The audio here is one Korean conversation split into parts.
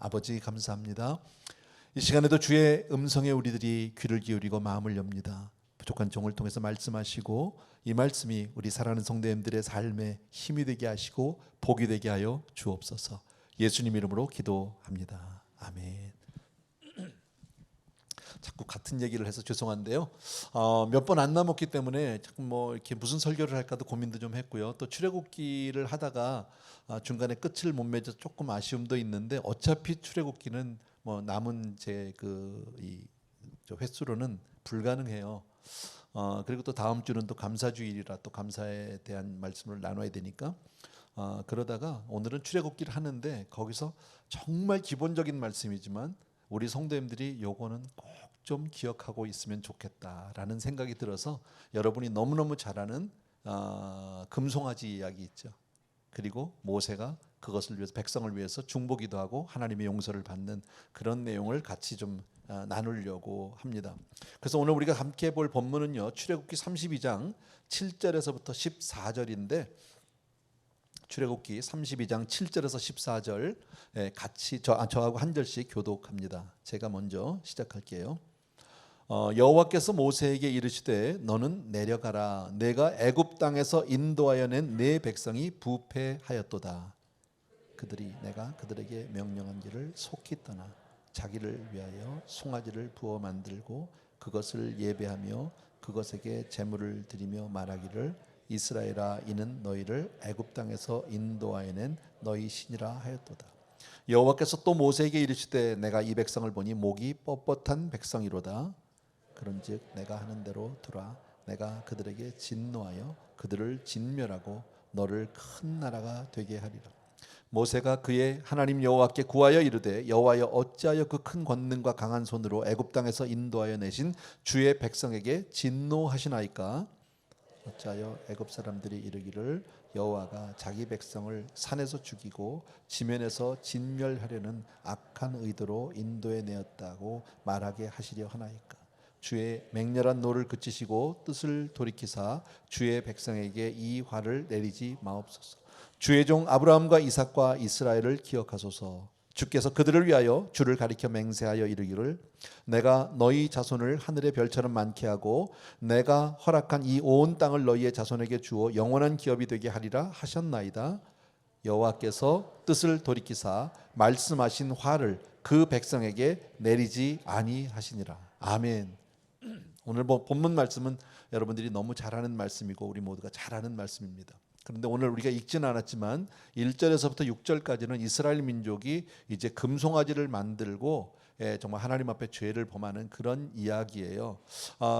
아버지 감사합니다. 이 시간에도 주의 음성에 우리들이 귀를 기울이고 마음을 엽니다. 부족한 종을 통해서 말씀하시고 이 말씀이 우리 사랑하는 성도님들의 삶에 힘이 되게 하시고 복이 되게 하여 주옵소서. 예수님 이름으로 기도합니다. 아멘. 자꾸 같은 얘기를 해서 죄송한데요. 몇 번 안 남았기 때문에 자꾸 뭐 이렇게 무슨 설교를 할까도 고민도 좀 했고요. 또 출애굽기를 하다가 중간에 끝을 못 맺어 조금 아쉬움도 있는데 어차피 출애굽기는 뭐 남은 제 횟수로는 불가능해요. 그리고 또 다음 주는 또 감사주일이라 또 감사에 대한 말씀을 나눠야 되니까 그러다가 오늘은 출애굽기를 하는데 거기서 정말 기본적인 말씀이지만 우리 성도님들이 요거는 꼭 좀 기억하고 있으면 좋겠다라는 생각이 들어서 여러분이 너무너무 잘 아는 금송아지 이야기 있죠. 그리고 모세가 그것을 위해서 백성을 위해서 중보기도 하고 하나님의 용서를 받는 그런 내용을 같이 좀 나누려고 합니다. 그래서 오늘 우리가 함께 볼 본문은요, 출애굽기 32장 7절에서부터 14절인데 출애굽기 32장 7절에서 14절 같이 저하고 한 절씩 교독합니다. 제가 먼저 시작할게요. 여호와께서 모세에게 이르시되 너는 내려가라. 내가 애굽 땅에서 인도하여 낸 내 백성이 부패하였도다. 그들이 내가 그들에게 명령한 길을 속히 떠나 자기를 위하여 송아지를 부어 만들고 그것을 예배하며 그것에게 제물을 드리며 말하기를 이스라엘아 이는 너희를 애굽 땅에서 인도하여 낸 너희 신이라 하였도다. 여호와께서 또 모세에게 이르시되 내가 이 백성을 보니 목이 뻣뻣한 백성이로다. 그런즉 내가 하는 대로 두라. 내가 그들에게 진노하여 그들을 진멸하고 너를 큰 나라가 되게 하리라. 모세가 그의 하나님 여호와께 구하여 이르되 여호와여 어찌하여 그 큰 권능과 강한 손으로 애굽 땅에서 인도하여 내신 주의 백성에게 진노하시나이까? 어찌하여 애굽 사람들이 이르기를 여호와가 자기 백성을 산에서 죽이고 지면에서 진멸하려는 악한 의도로 인도해 내었다고 말하게 하시려 하나이까? 주의 맹렬한 노를 그치시고 뜻을 돌이키사 주의 백성에게 이 화를 내리지 마옵소서. 주의 종 아브라함과 이삭과 이스라엘을 기억하소서. 주께서 그들을 위하여 주를 가리켜 맹세하여 이르기를 내가 너희 자손을 하늘의 별처럼 많게 하고 내가 허락한 이 온 땅을 너희의 자손에게 주어 영원한 기업이 되게 하리라 하셨나이다. 여호와께서 뜻을 돌이키사 말씀하신 화를 그 백성에게 내리지 아니하시니라. 아멘. 오늘 본문 말씀은 여러분들이 너무 잘 아는 말씀이고 우리 모두가 잘 아는 말씀입니다. 그런데 오늘 우리가 읽지는 않았지만 1절에서부터 6절까지는 이스라엘 민족이 이제 금송아지를 만들고 정말 하나님 앞에 죄를 범하는 그런 이야기예요.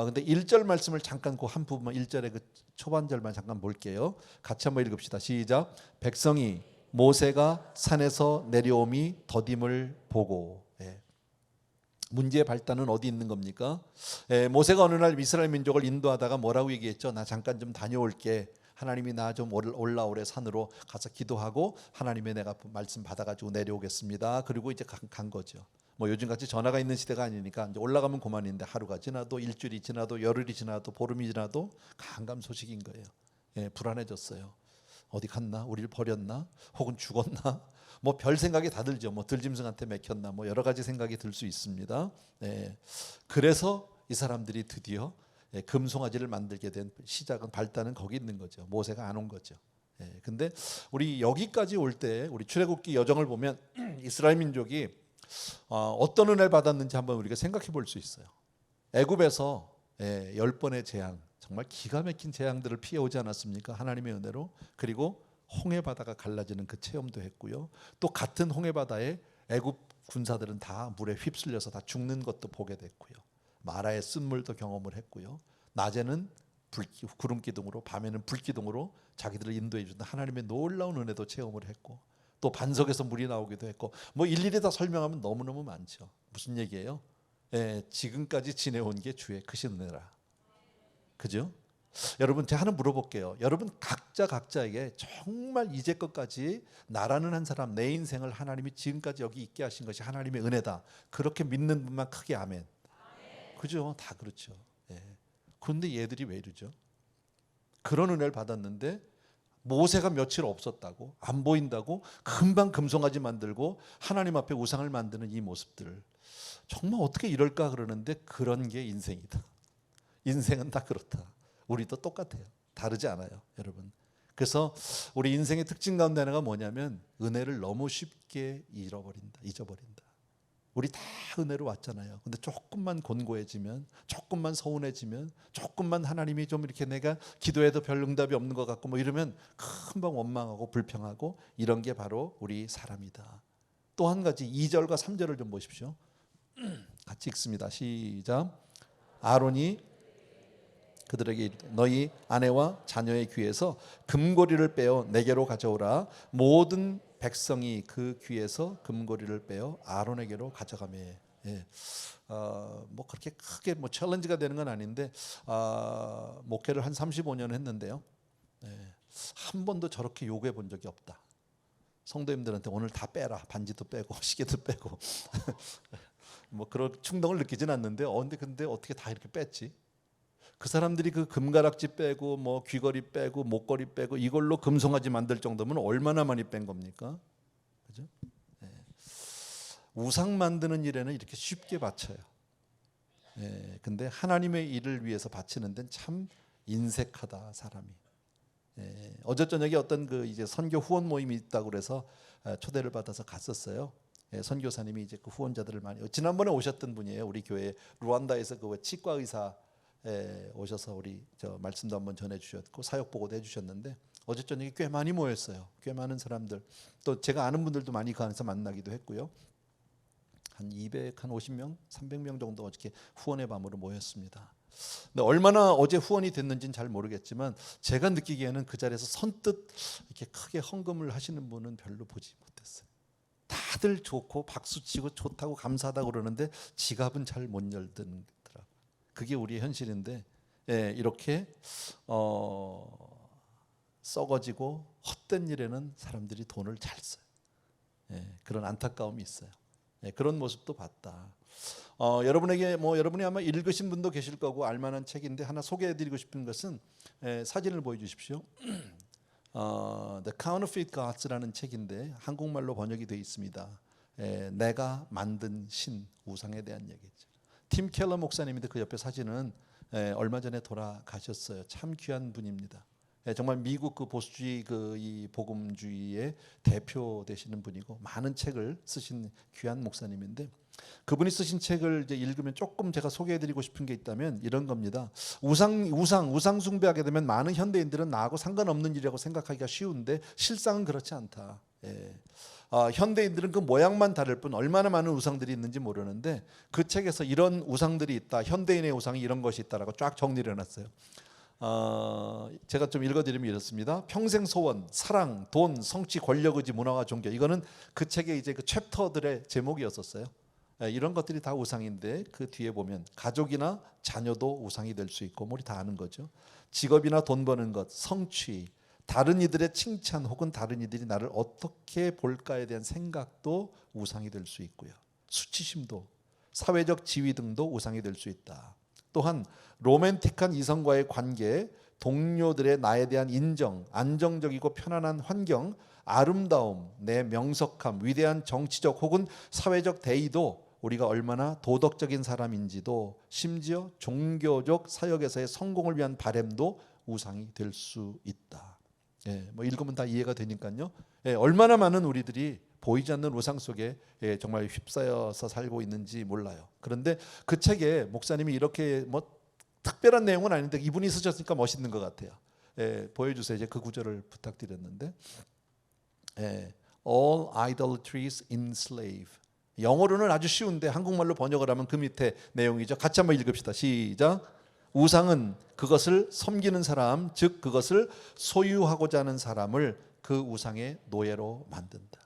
근데 1절 말씀을 잠깐 그 한 부분만 1절의 그 초반절만 잠깐 볼게요. 같이 한번 읽읍시다. 시작. 백성이 모세가 산에서 내려옴이 더딤을 보고. 문제의 발단은 어디 있는 겁니까? 모세가 어느 날 이스라엘 민족을 인도하다가 뭐라고 얘기했죠? 나 잠깐 좀 다녀올게. 하나님이 나 좀 올라오래 산으로 가서 기도하고 하나님의 내가 말씀 받아가지고 내려오겠습니다. 그리고 이제 간 거죠. 뭐 요즘같이 전화가 있는 시대가 아니니까 이제 올라가면 그만인데 하루가 지나도 일주일이 지나도 열흘이 지나도 보름이 지나도 간감 소식인 거예요. 불안해졌어요. 어디 갔나? 우리를 버렸나? 혹은 죽었나? 뭐 별 생각이 다 들죠. 뭐 들짐승한테 맥혔나? 뭐 여러 가지 생각이 들 수 있습니다. 그래서 이 사람들이 드디어 금송아지를 만들게 된 시작은 발단은 거기 있는 거죠. 모세가 안 온 거죠. 근데 우리 여기까지 올 때 우리 출애굽기 여정을 보면 이스라엘 민족이 어떤 은혜를 받았는지 한번 우리가 생각해 볼 수 있어요. 애굽에서 10번의 재앙, 정말 기가 막힌 재앙들을 피해오지 않았습니까? 하나님의 은혜로. 그리고 홍해 바다가 갈라지는 그 체험도 했고요. 또 같은 홍해 바다에 애굽 군사들은 다 물에 휩쓸려서 다 죽는 것도 보게 됐고요. 마라의 쓴물도 경험을 했고요. 낮에는 구름 기둥으로, 밤에는 불 기둥으로 자기들을 인도해 주는 하나님의 놀라운 은혜도 체험을 했고, 또 반석에서 물이 나오기도 했고, 뭐 일일이 다 설명하면 너무너무 많죠. 무슨 얘기예요? 지금까지 지내온 게 주의 크신 은혜라. 그죠? 여러분 제가 하나 물어볼게요. 여러분 각자에게 정말 이제껏까지 나라는 한 사람, 내 인생을 하나님이 지금까지 여기 있게 하신 것이 하나님의 은혜다, 그렇게 믿는 분만 크게 아멘. 그죠? 다 그렇죠. 그런데 얘들이 왜 이러죠? 그런 은혜를 받았는데 모세가 며칠 없었다고, 안 보인다고 금방 금송아지 만들고 하나님 앞에 우상을 만드는 이 모습들, 정말 어떻게 이럴까 그러는데 그런 게 인생이다. 인생은 다 그렇다. 우리도 똑같아요. 다르지 않아요, 여러분. 그래서 우리 인생의 특징 가운데 하나가 뭐냐면 은혜를 너무 쉽게 잊어버린다. 우리 다 은혜로 왔잖아요. 근데 조금만 곤고해지면, 조금만 서운해지면, 조금만 하나님이 좀 이렇게 내가 기도해도 별 응답이 없는 것 같고 뭐 이러면 금방 원망하고 불평하고, 이런 게 바로 우리 사람이다. 또 한 가지 2절과 3절을 좀 보십시오. 같이 읽습니다. 시작. 아론이 그들에게 이르되 너희 아내와 자녀의 귀에서 금고리를 빼어 내게로 가져오라. 모든 백성이 그 귀에서 금고리를 빼어 아론에게로 가져가매. 예. 뭐 그렇게 크게 뭐 챌린지가 되는 건 아닌데, 목회를 한 35년 했는데요. 예. 한 번도 저렇게 요구해 본 적이 없다. 성도님들한테 오늘 다 빼라. 반지도 빼고 시계도 빼고 뭐 그런 충동을 느끼진 않는데, 근데 어떻게 다 이렇게 뺐지? 그 사람들이 그 금가락지 빼고 뭐 귀걸이 빼고 목걸이 빼고 이걸로 금송아지 만들 정도면 얼마나 많이 뺀 겁니까? 그죠? 네. 우상 만드는 일에는 이렇게 쉽게 바쳐요. 네. 근데 하나님의 일을 위해서 바치는 데는 참 인색하다, 사람이. 네. 어제 저녁에 어떤 그 이제 선교 후원 모임이 있다고 그래서 초대를 받아서 갔었어요. 예, 선교사님이 이제 그 후원자들을 많이, 지난번에 오셨던 분이에요. 우리 교회 루안다에서 그 치과 의사 오셔서 우리 저 말씀도 한번 전해주셨고 사역 보고도 해주셨는데, 어제 저녁에 꽤 많이 모였어요. 꽤 많은 사람들, 또 제가 아는 분들도 많이 그 안에서 만나기도 했고요. 한 250명, 300명 정도 어저께 후원의 밤으로 모였습니다. 근데 얼마나 어제 후원이 됐는지는 잘 모르겠지만 제가 느끼기에는 그 자리에서 선뜻 이렇게 크게 헌금을 하시는 분은 별로 보지 못했어요. 다들 좋고 박수치고 좋다고 감사하다고 그러는데 지갑은 잘 못 열더라고요. 그게 우리의 현실인데, 예, 이렇게 썩어지고 헛된 일에는 사람들이 돈을 잘 써요. 예, 그런 안타까움이 있어요. 예, 그런 모습도 봤다. 여러분에게 여러분이 아마 읽으신 분도 계실 거고 알만한 책인데 하나 소개해드리고 싶은 것은, 사진을 보여주십시오. The Counterfeit Gods라는 책인데 한국말로 번역이 되어 있습니다. 내가 만든 신, 우상에 대한 얘기죠. 팀 켈러 목사님인데 그 옆에 사진은 얼마 전에 돌아가셨어요. 참 귀한 분입니다. 정말 미국 그 보수주의 이 복음주의의 대표 되시는 분이고 많은 책을 쓰신 귀한 목사님인데, 그분이 쓰신 책을 이제 읽으면 조금 제가 소개해드리고 싶은 게 있다면 이런 겁니다. 우상 숭배하게 되면 많은 현대인들은 나하고 상관없는 일이라고 생각하기가 쉬운데 실상은 그렇지 않다. 예. 현대인들은 그 모양만 다를 뿐 얼마나 많은 우상들이 있는지 모르는데, 그 책에서 이런 우상들이 있다, 현대인의 우상이 이런 것이 있다라고 쫙 정리를 해놨어요. 제가 좀 읽어드리면 이렇습니다. 평생 소원, 사랑, 돈, 성취, 권력, 의지, 문화와 종교. 이거는 그 책의 이제 그 챕터들의 제목이었었어요. 이런 것들이 다 우상인데, 그 뒤에 보면 가족이나 자녀도 우상이 될 수 있고, 우리 다 아는 거죠. 직업이나 돈 버는 것, 성취, 다른 이들의 칭찬 혹은 다른 이들이 나를 어떻게 볼까에 대한 생각도 우상이 될 수 있고요. 수치심도, 사회적 지위 등도 우상이 될 수 있다. 또한 로맨틱한 이성과의 관계, 동료들의 나에 대한 인정, 안정적이고 편안한 환경, 아름다움, 내 명석함, 위대한 정치적 혹은 사회적 대의도 우리가 얼마나 도덕적인 사람인지도, 심지어 종교적 사역에서의 성공을 위한 바램도 우상이 될 수 있다. 예, 뭐 읽으면 다 이해가 되니까요. 예, 얼마나 많은 우리들이 보이지 않는 우상 속에 정말 휩싸여서 살고 있는지 몰라요. 그런데 그 책에 목사님이 이렇게 뭐 특별한 내용은 아닌데 이분이 쓰셨으니까 멋있는 것 같아요. 보여주세요. 이제 그 구절을 부탁드렸는데, All idolatries enslave. 영어로는 아주 쉬운데 한국말로 번역을 하면 그 밑에 내용이죠. 같이 한번 읽읍시다. 시작. 우상은 그것을 섬기는 사람, 즉 그것을 소유하고자 하는 사람을 그 우상의 노예로 만든다.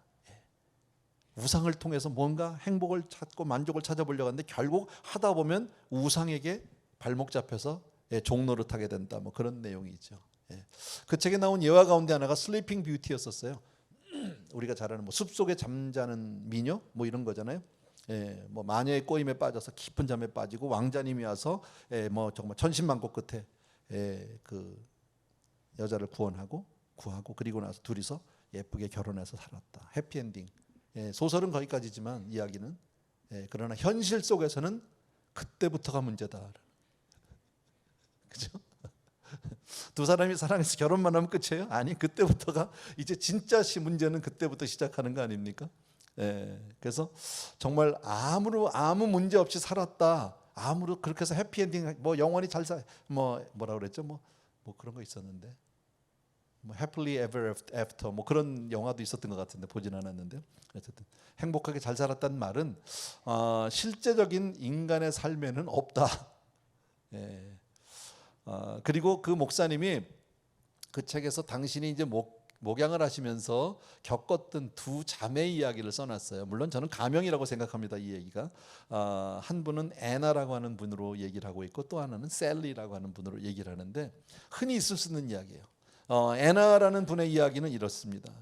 우상을 통해서 뭔가 행복을 찾고 만족을 찾아보려고 하는데 결국 하다 보면 우상에게 발목 잡혀서 종노릇하게 된다. 뭐 그런 내용이죠. 그 책에 나온 예화 가운데 하나가 슬리핑 뷰티였었어요. 우리가 잘 아는 뭐 숲속에 잠자는 미녀 뭐 이런 거잖아요. 뭐 마녀의 꼬임에 빠져서 깊은 잠에 빠지고 왕자님이 와서 뭐 정말 천신만고 끝에 그 여자를 구원하고 구하고 그리고 나서 둘이서 예쁘게 결혼해서 살았다. 해피엔딩. 소설은 거기까지지만 이야기는 그러나 현실 속에서는 그때부터가 문제다. 그죠? 두 사람이 사랑해서 결혼만 하면 끝이에요? 아니, 그때부터가 이제 진짜 문제는 그때부터 시작하는 거 아닙니까? 그래서 정말 아무 문제 없이 살았다. 그렇게 해서 해피엔딩 뭐 영원히 잘 뭐라 그랬죠? 뭐 그런 거 있었는데 뭐 happily ever after 뭐 그런 영화도 있었던 것 같은데 보진 않았는데 어쨌든 행복하게 잘 살았다는 말은 실제적인 인간의 삶에는 없다. 그리고 그 목사님이 그 책에서 당신이 이제 목양을 하시면서 겪었던 두 자매의 이야기를 써놨어요. 물론 저는 가명이라고 생각합니다. 이 얘기가 한 분은 애나라고 하는 분으로 얘기를 하고 있고 또 하나는 셀리라고 하는 분으로 얘기를 하는데 흔히 있을 수 있는 이야기예요. 애나라는 분의 이야기는 이렇습니다.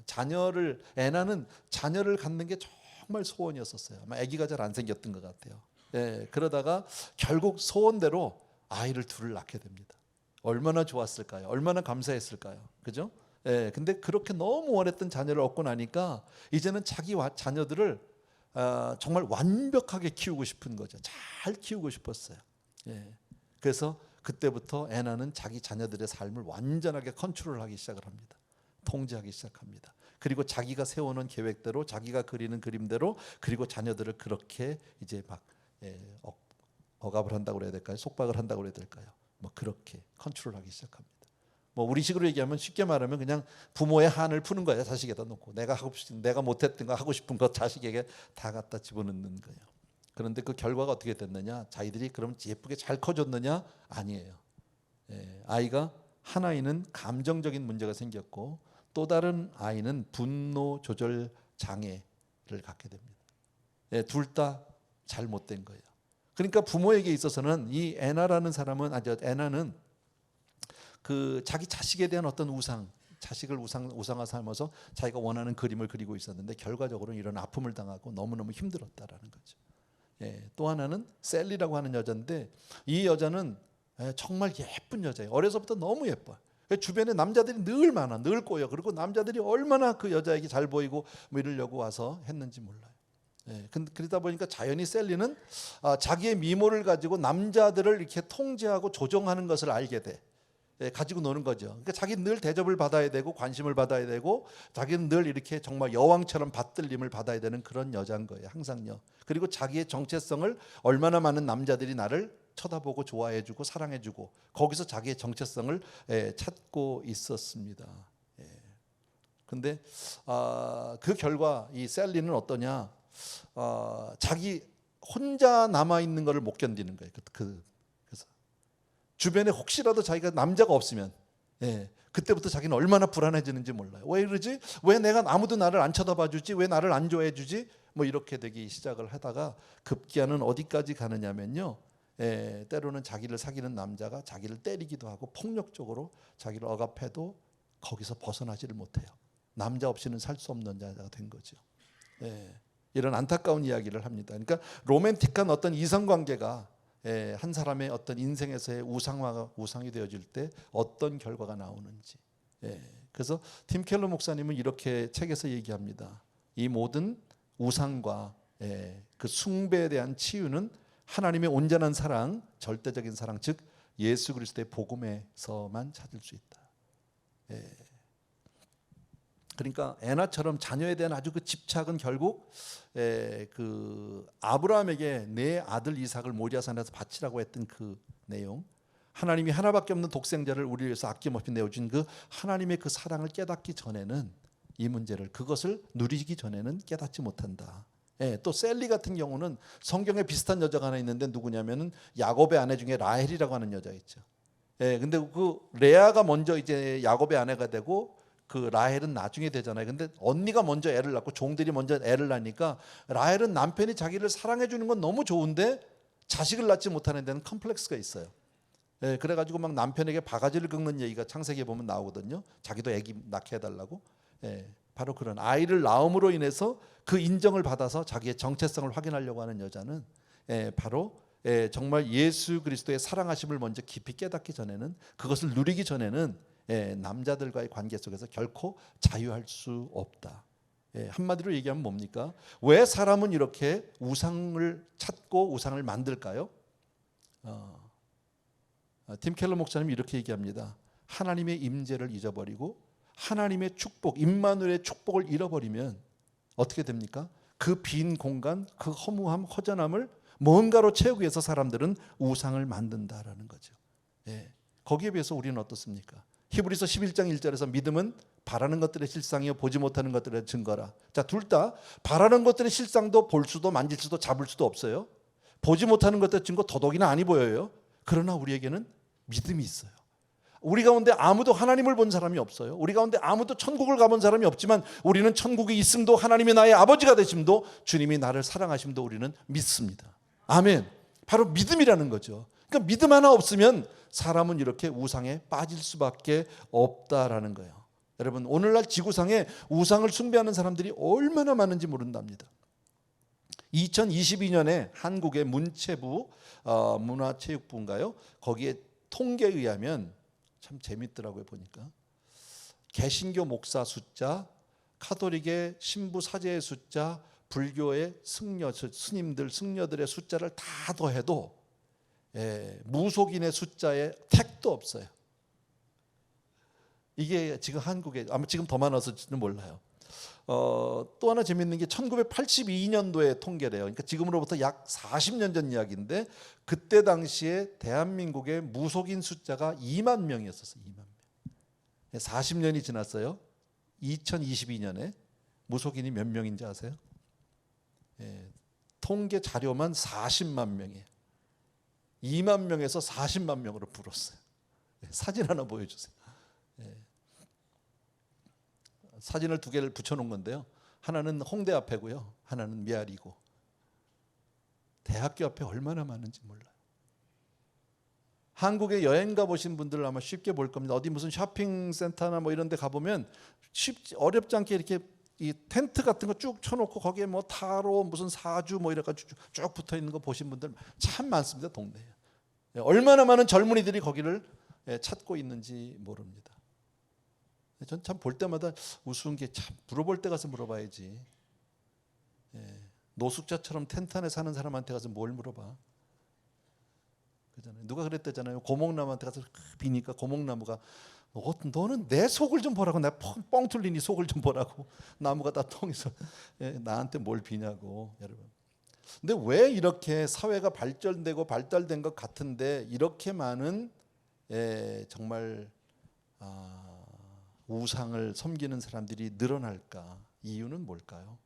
애나는 자녀를 갖는 게 정말 소원이었었어요. 아마 아기가 잘 안 생겼던 것 같아요. 그러다가 결국 소원대로 아이를 둘을 낳게 됩니다. 얼마나 좋았을까요? 얼마나 감사했을까요? 그죠? 근데 그렇게 너무 원했던 자녀를 얻고 나니까 이제는 자기 자녀들을 정말 완벽하게 키우고 싶은 거죠. 잘 키우고 싶었어요. 그래서 그때부터 애나는 자기 자녀들의 삶을 완전하게 컨트롤하기 시작을 합니다. 통제하기 시작합니다. 그리고 자기가 세워놓은 계획대로 자기가 그리는 그림대로 그리고 자녀들을 그렇게 이제 막 억압을 한다고 그래야 될까요? 속박을 한다고 그래야 될까요? 뭐 그렇게 컨트롤하기 시작합니다. 뭐 우리식으로 얘기하면 쉽게 말하면 그냥 부모의 한을 푸는 거예요. 자식에다 놓고 내가 못했던 거 하고 싶은 거 자식에게 다 갖다 집어넣는 거예요. 그런데 그 결과가 어떻게 됐느냐? 자기들이 그럼 예쁘게 잘 커졌느냐? 아니에요. 아이가 한 아이는 감정적인 문제가 생겼고 또 다른 아이는 분노 조절 장애를 갖게 됩니다. 둘 다 잘못된 거예요. 그러니까 부모에게 있어서는 이 애나라는 사람은 애나는 그 자기 자식에 대한 어떤 자식을 우상화 삼아서 자기가 원하는 그림을 그리고 있었는데 결과적으로는 이런 아픔을 당하고 너무너무 힘들었다라는 거죠. 또 하나는 셀리라고 하는 여자인데 이 여자는 정말 예쁜 여자예요. 어려서부터 너무 예뻐요. 주변에 남자들이 늘 많아, 늘 꼬여. 그리고 남자들이 얼마나 그 여자에게 잘 보이고 뭐 이러려고 와서 했는지 몰라요. 그러다 보니까 자연히 셀리는 자기의 미모를 가지고 남자들을 이렇게 통제하고 조종하는 것을 알게 돼. 가지고 노는 거죠. 그러니까 자기는 늘 대접을 받아야 되고 관심을 받아야 되고 자기는 늘 이렇게 정말 여왕처럼 받들림을 받아야 되는 그런 여자인 거예요. 항상요. 그리고 자기의 정체성을 얼마나 많은 남자들이 나를 쳐다보고 좋아해주고 사랑해주고 거기서 자기의 정체성을 찾고 있었습니다. 근데 그 결과 이 셀리는 어떠냐? 자기 혼자 남아 있는 것을 못 견디는 거예요. 그래서 주변에 혹시라도 자기가 남자가 없으면 그때부터 자기는 얼마나 불안해지는지 몰라요. 왜 이러지? 왜 내가 아무도 나를 안 쳐다봐 주지? 왜 나를 안 좋아해 주지? 뭐 이렇게 되기 시작을 하다가 급기야는 어디까지 가느냐면요. 때로는 자기를 사귀는 남자가 자기를 때리기도 하고 폭력적으로 자기를 억압해도 거기서 벗어나지를 못해요. 남자 없이는 살 수 없는 여자가 된 거죠. 이런 안타까운 이야기를 합니다. 그러니까 로맨틱한 어떤 이성관계가 한 사람의 어떤 인생에서의 우상이 되어질 때 어떤 결과가 나오는지. 그래서 팀 켈러 목사님은 이렇게 책에서 얘기합니다. 이 모든 우상과 그 숭배에 대한 치유는 하나님의 온전한 사랑, 절대적인 사랑, 즉 예수 그리스도의 복음에서만 찾을 수 있다. 그러니까 애나처럼 자녀에 대한 아주 그 집착은 결국 그 아브라함에게 내 아들 이삭을 모리아산에서 바치라고 했던 그 내용, 하나님이 하나밖에 없는 독생자를 우리를 위해서 아낌없이 내어준 그 하나님의 그 사랑을 깨닫기 전에는 이 문제를 그것을 누리기 전에는 깨닫지 못한다. 또 셀리 같은 경우는 성경에 비슷한 여자가 하나 있는데 누구냐면은 야곱의 아내 중에 라헬이라고 하는 여자 있죠. 근데 그 레아가 먼저 이제 야곱의 아내가 되고 그 라헬은 나중에 되잖아요. 근데 언니가 먼저 애를 낳고 종들이 먼저 애를 낳으니까 라헬은 남편이 자기를 사랑해 주는 건 너무 좋은데 자식을 낳지 못하는 데는 컴플렉스가 있어요. 그래가지고 막 남편에게 바가지를 긁는 얘기가 창세기에 보면 나오거든요. 자기도 애기 낳게 해달라고. 바로 그런 아이를 낳음으로 인해서 그 인정을 받아서 자기의 정체성을 확인하려고 하는 여자는 바로 정말 예수 그리스도의 사랑하심을 먼저 깊이 깨닫기 전에는, 그것을 누리기 전에는 남자들과의 관계 속에서 결코 자유할 수 없다. 한마디로 얘기하면 뭡니까? 왜 사람은 이렇게 우상을 찾고 우상을 만들까요? 팀 켈러 목사님이 이렇게 얘기합니다. 하나님의 임재를 잊어버리고 하나님의 축복, 임마누엘의 축복을 잃어버리면 어떻게 됩니까? 그 빈 공간, 그 허무함, 허전함을 뭔가로 채우기 위해서 사람들은 우상을 만든다라는 거죠. 거기에 비해서 우리는 어떻습니까? 히브리서 11장 1절에서 믿음은 바라는 것들의 실상이요 보지 못하는 것들의 증거라. 자, 둘 다 바라는 것들의 실상도 볼 수도 만질 수도 잡을 수도 없어요. 보지 못하는 것들의 증거 더더기나 아니 보여요. 그러나 우리에게는 믿음이 있어요. 우리 가운데 아무도 하나님을 본 사람이 없어요. 우리 가운데 아무도 천국을 가본 사람이 없지만 우리는 천국이 있음도 하나님이 나의 아버지가 되심도 주님이 나를 사랑하심도 우리는 믿습니다. 아멘. 바로 믿음이라는 거죠. 그러니까 믿음 하나 없으면 사람은 이렇게 우상에 빠질 수밖에 없다라는 거예요. 여러분, 오늘날 지구상에 우상을 숭배하는 사람들이 얼마나 많은지 모른답니다. 2022년에 한국의 문체부 문화체육부인가요? 거기에 통계에 의하면 참 재밌더라고요. 보니까 개신교 목사 숫자, 카톨릭의 신부 사제의 숫자, 불교의 승려 스님들 승려들의 숫자를 다 더해도 무속인의 숫자에 택도 없어요. 이게 지금 한국에 아마 지금 더 많아서지는 몰라요. 또 하나 재밌는 게 1982년도의 통계래요. 그러니까 지금으로부터 약 40년 전 이야기인데 그때 당시에 대한민국의 무속인 숫자가 2만 명이었었어요. 2만 명. 40년이 지났어요. 2022년에 무속인이 몇 명인지 아세요? 통계 자료만 40만 명이에요. 2만 명에서 40만 명으로 불었어요. 사진 하나 보여주세요. 사진을 두 개를 붙여놓은 건데요. 하나는 홍대 앞에고요. 하나는 미아리고. 대학교 앞에 얼마나 많은지 몰라요. 한국에 여행 가보신 분들은 아마 쉽게 볼 겁니다. 어디 무슨 쇼핑센터나 뭐 이런 데 가보면 어렵지 않게 이렇게 이 텐트 같은 거 쭉 쳐놓고 거기에 뭐 타로 무슨 사주 뭐 이래가지고 쭉 붙어 있는 거 보신 분들 참 많습니다. 동네에. 얼마나 많은 젊은이들이 거기를 찾고 있는지 모릅니다. 전 참 볼 때마다 우스운 게 참 물어볼 때 가서 물어봐야지. 노숙자처럼 텐트 안에 사는 사람한테 가서 뭘 물어봐. 그잖아요. 누가 그랬대잖아요. 고목나무한테 가서 비니까 고목나무가 너는 내 속을 좀 보라고. 내가 뻥 뚫리니 속을 좀 보라고. 나무가 다 통해서 나한테 뭘 비냐고. 여러분. 근데 왜 이렇게 사회가 발전되고 발달된 것 같은데 이렇게 많은 정말 우상을 섬기는 사람들이 늘어날까? 이유는 뭘까요?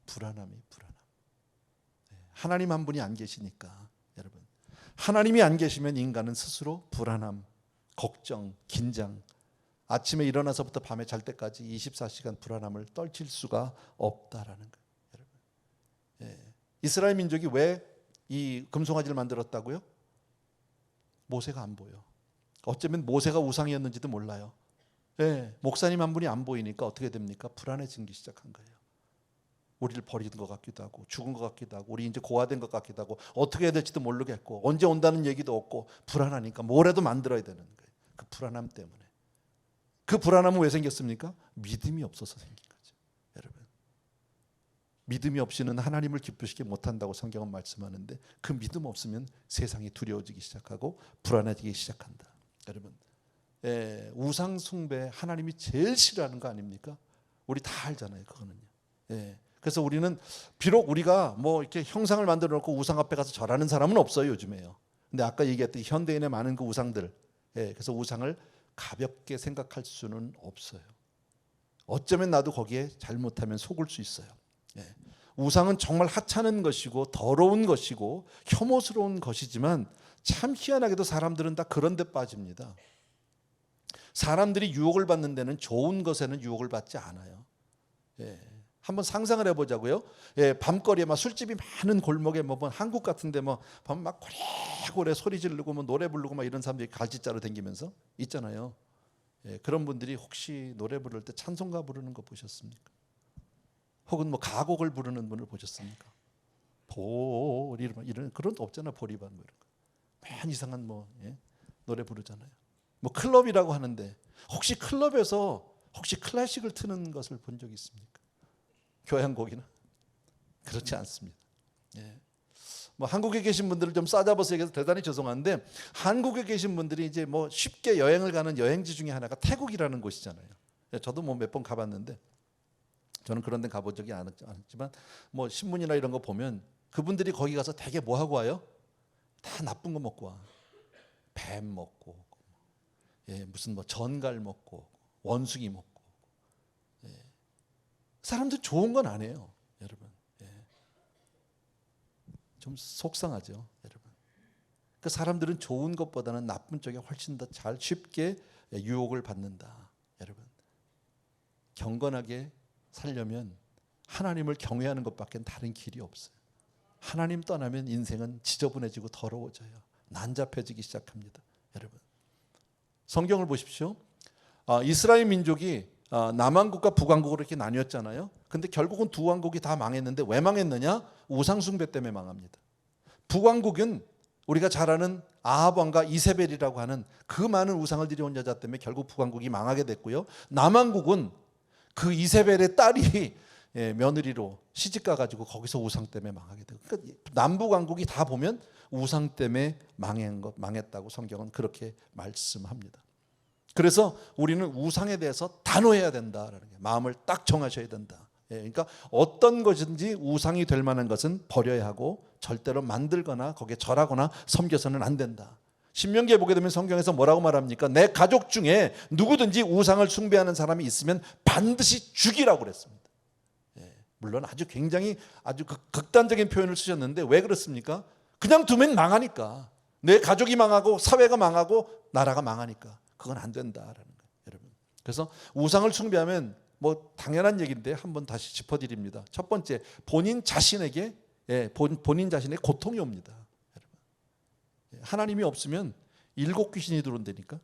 불안함. 하나님 한 분이 안 계시니까. 여러분, 하나님이 안 계시면 인간은 스스로 불안함, 걱정, 긴장, 아침에 일어나서부터 밤에 잘 때까지 24시간 불안함을 떨칠 수가 없다라는 거예요. 여러분, 이스라엘 민족이 왜 이 금송아지를 만들었다고요? 모세가 안 보여. 어쩌면 모세가 우상이었는지도 몰라요. 목사님 한 분이 안 보이니까 어떻게 됩니까? 불안해지기 시작한 거예요. 우리를 버리는 것 같기도 하고 죽은 것 같기도 하고 우리 이제 고아된 것 같기도 하고 어떻게 해야 될지도 모르겠고 언제 온다는 얘기도 없고 불안하니까 뭐라도 만들어야 되는 거예요. 그 불안함 때문에. 그 불안함은 왜 생겼습니까? 믿음이 없어서 생긴 거죠. 여러분, 믿음이 없이는 하나님을 기쁘시게 못한다고 성경은 말씀하는데 그 믿음 없으면 세상이 두려워지기 시작하고 불안해지기 시작한다. 여러분, 우상 숭배 하나님이 제일 싫어하는 거 아닙니까? 우리 다 알잖아요. 그거는요. 그래서 우리는 비록 우리가 뭐 이렇게 형상을 만들어 놓고 우상 앞에 가서 절하는 사람은 없어요. 요즘에요. 근데 아까 얘기했듯이 현대인의 많은 그 우상들, 그래서 우상을 가볍게 생각할 수는 없어요. 어쩌면 나도 거기에 잘못하면 속을 수 있어요. 우상은 정말 하찮은 것이고 더러운 것이고 혐오스러운 것이지만 참 희한하게도 사람들은 다 그런 데 빠집니다. 사람들이 유혹을 받는 데는 좋은 것에는 유혹을 받지 않아요. 한번 상상을 해보자고요. 밤거리에 막 술집이 많은 골목에 뭐 한국 같은데 뭐 밤 막 고래고래 소리 지르고 뭐 노래 부르고 막 이런 사람들이 갈짓자로 다니면서 있잖아요. 그런 분들이 혹시 노래 부를 때 찬송가 부르는 거 보셨습니까? 혹은 뭐 가곡을 부르는 분을 보셨습니까? 보리 이런 그런 거 없잖아. 보리반 뭐 이런 거. 맨 이상한 뭐 노래 부르잖아요. 뭐 클럽이라고 하는데 혹시 클럽에서 혹시 클래식을 트는 것을 본 적이 있습니까? 교향곡이나? 그렇지 않습니다. 예. 뭐 한국에 계신 분들을 좀 싸잡아서 얘기해서 대단히 죄송한데, 한국에 계신 분들이 이제 뭐 쉽게 여행을 가는 여행지 중에 하나가 태국이라는 곳이잖아요. 저도 뭐 몇 번 가봤는데, 저는 그런 데 가본 적이 않았지만 뭐 신문이나 이런 거 보면 그분들이 거기 가서 되게 뭐 하고 와요? 다 나쁜 거 먹고 와. 뱀 먹고, 예, 무슨 뭐 전갈 먹고, 원숭이 먹고. 예. 사람들 좋은 건 안 해요, 여러분. 예. 좀 속상하죠, 여러분. 그 사람들은 좋은 것보다는 나쁜 쪽에 훨씬 더 잘 쉽게 유혹을 받는다, 여러분. 경건하게 살려면 하나님을 경외하는 것밖에 다른 길이 없어요. 하나님 떠나면 인생은 지저분해지고 더러워져요. 난잡해지기 시작합니다, 여러분. 성경을 보십시오. 이스라엘 민족이 남왕국과 북왕국으로 이렇게 나뉘었잖아요. 근데 결국은 두 왕국이 다 망했는데 왜 망했느냐? 우상숭배 때문에 망합니다. 북왕국은 우리가 잘 아는 아합 왕과 이세벨이라고 하는 그 많은 우상을 들여온 여자 때문에 결국 북왕국이 망하게 됐고요. 남왕국은 그 이세벨의 딸이 며느리로 시집가 가지고 거기서 우상 때문에 망하게 되고, 그러니까 남북 왕국이 다 보면 우상 때문에 망했다고 성경은 그렇게 말씀합니다. 그래서 우리는 우상에 대해서 단호해야 된다라는 게, 마음을 딱 정하셔야 된다. 그러니까 어떤 것인지 우상이 될 만한 것은 버려야 하고 절대로 만들거나 거기에 절하거나 섬겨서는 안 된다. 신명기에 보게 되면 성경에서 뭐라고 말합니까? 내 가족 중에 누구든지 우상을 숭배하는 사람이 있으면 반드시 죽이라고 그랬습니다. 물론 아주 굉장히 아주 극단적인 표현을 쓰셨는데 왜 그렇습니까? 그냥 두면 망하니까. 내 가족이 망하고 사회가 망하고 나라가 망하니까 그건 안 된다라는 거예요, 여러분. 그래서 우상을 숭배하면 뭐 당연한 얘기인데 한번 다시 짚어드립니다. 첫 번째, 본인 자신에게 본인 자신의 고통이 옵니다, 여러분. 하나님이 없으면 7 귀신이 들어온다니까.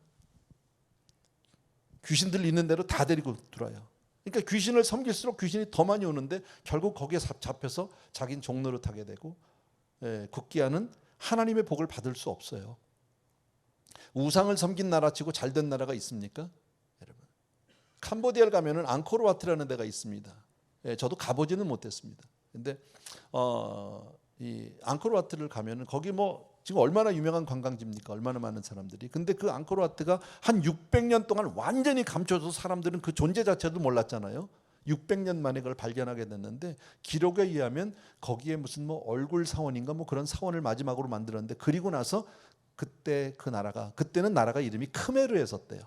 귀신들 있는 대로 다 데리고 들어와요. 그러니까 귀신을 섬길수록 귀신이 더 많이 오는데 결국 거기에 잡혀서 자기는 종노릇하게 되고, 국기하는 하나님의 복을 받을 수 없어요. 우상을 섬긴 나라치고 잘된 나라가 있습니까? 여러분, 캄보디아를 가면은 앙코르와트라는 데가 있습니다. 저도 가보지는 못했습니다. 근데 이 앙코르와트를 가면은 거기 뭐 지금 얼마나 유명한 관광지입니까? 얼마나 많은 사람들이. 근데 그 앙코르와트가 한 600년 동안 완전히 감춰져서 사람들은 그 존재 자체도 몰랐잖아요. 600년 만에 그걸 발견하게 됐는데, 기록에 의하면 거기에 무슨 뭐 얼굴 사원인가 뭐 그런 사원을 마지막으로 만들었는데, 그리고 나서 그때 그때는 나라가 이름이 크메르였었대요.